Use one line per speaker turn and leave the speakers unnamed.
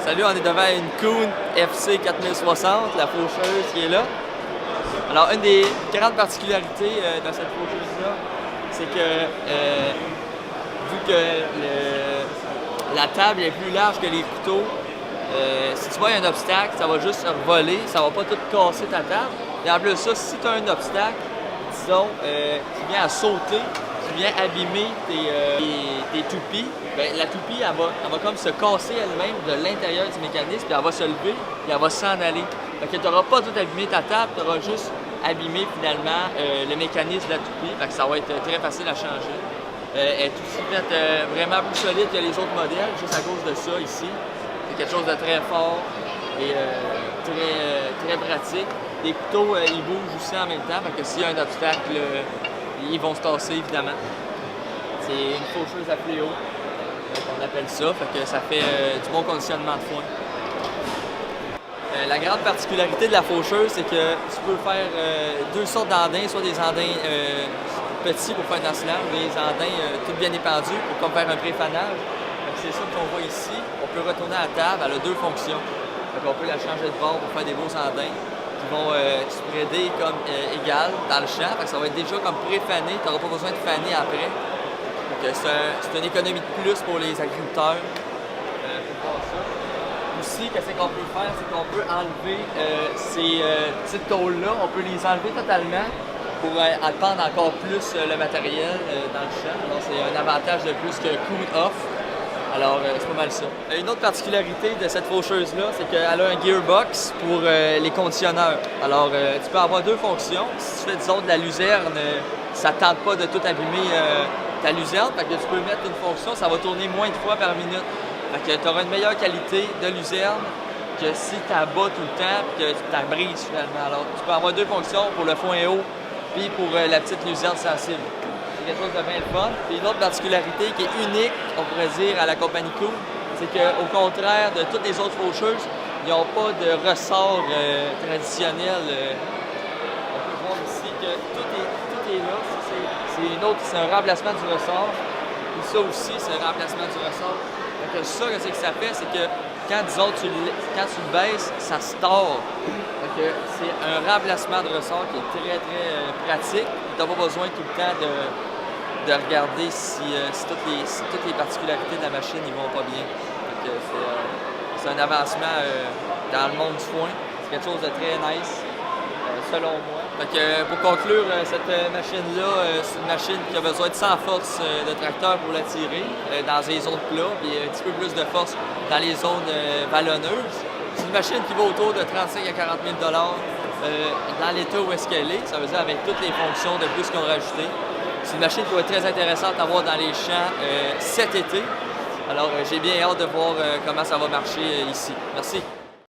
Salut, on est devant une Kuhn FC 4060, la faucheuse qui est là. Alors, une des grandes particularités de cette faucheuse-là, c'est que vu que la table est plus large que les couteaux, si tu vois un obstacle, ça va juste voler, ça va pas tout casser ta table. Et en plus de ça, si tu as un obstacle, disons, qui vient à sauter, qui vient abîmer tes toupies, bien, la toupie, elle va comme se casser elle-même de l'intérieur du mécanisme, puis elle va se lever, puis elle va s'en aller. Fait que tu n'auras pas tout abîmé ta table, tu auras juste abîmé finalement le mécanisme de la toupie, fait que ça va être très facile à changer. Elle est aussi faite vraiment plus solide que les autres modèles, juste à cause de ça ici. C'est quelque chose de très fort et très pratique. Les couteaux, ils bougent aussi en même temps, fait que s'il y a un obstacle, ils vont se tasser évidemment. C'est une faucheuse à fléau, on appelle ça, fait que ça fait du bon conditionnement de foin. La grande particularité de la faucheuse, c'est que tu peux faire deux sortes d'andins, soit des andins petits pour faire de l'ensilage, ou des andins tout bien épandus pour comme faire un préfanage. C'est ça qu'on voit ici. On peut retourner à la table, elle a deux fonctions. On peut la changer de bord pour faire des beaux andins qui vont spreader comme égal dans le champ. Ça va être déjà comme pré-fané, tu n'auras pas besoin de faner après. C'est une économie de plus pour les agriculteurs. Aussi, qu'est-ce qu'on peut faire, c'est qu'on peut enlever ces petites tôles-là, on peut les enlever totalement pour pendre encore plus le matériel dans le champ. Alors, c'est un avantage de plus que Kuhn offre. Alors, c'est pas mal ça. Une autre particularité de cette faucheuse-là, c'est qu'elle a un gearbox pour les conditionneurs. Alors, tu peux avoir deux fonctions. Si tu fais, disons, de la luzerne, ça ne tente pas de tout abîmer ta luzerne. Fait que tu peux mettre une fonction, ça va tourner moins de fois par minute. Fait que tu auras une meilleure qualité de luzerne que si tu abats tout le temps et que tu t'abrises finalement. Alors, tu peux avoir deux fonctions pour le foin haut puis pour la petite luzerne sensible. C'est quelque chose de bien le fun. Puis une autre particularité qui est unique, on pourrait dire, à la compagnie Kuhn, c'est qu'au contraire de toutes les autres faucheuses, ils n'ont pas de ressort traditionnel. On peut voir ici que tout est là. C'est un remplacement du ressort. Et ça aussi, c'est un remplacement du ressort. Donc ça, ce que ça fait, c'est que quand, disons, quand tu le baisses, ça se tord. C'est un remplacement de ressort qui est très pratique. Tu n'as pas besoin tout le temps de regarder si toutes les particularités de la machine ne vont pas bien. C'est un avancement dans le monde du foin. C'est quelque chose de très nice, selon moi. Pour conclure, cette machine-là, c'est une machine qui a besoin de 100 forces de tracteur pour la tirer dans les zones plats, puis un petit peu plus de force dans les zones vallonneuses. C'est une machine qui vaut autour de 35 à 40 000 dans l'état où est-ce qu'elle est, ça veut dire avec toutes les fonctions de plus qu'on a rajoutées. C'est une machine qui va être très intéressante à voir dans les champs cet été. Alors j'ai bien hâte de voir comment ça va marcher ici. Merci.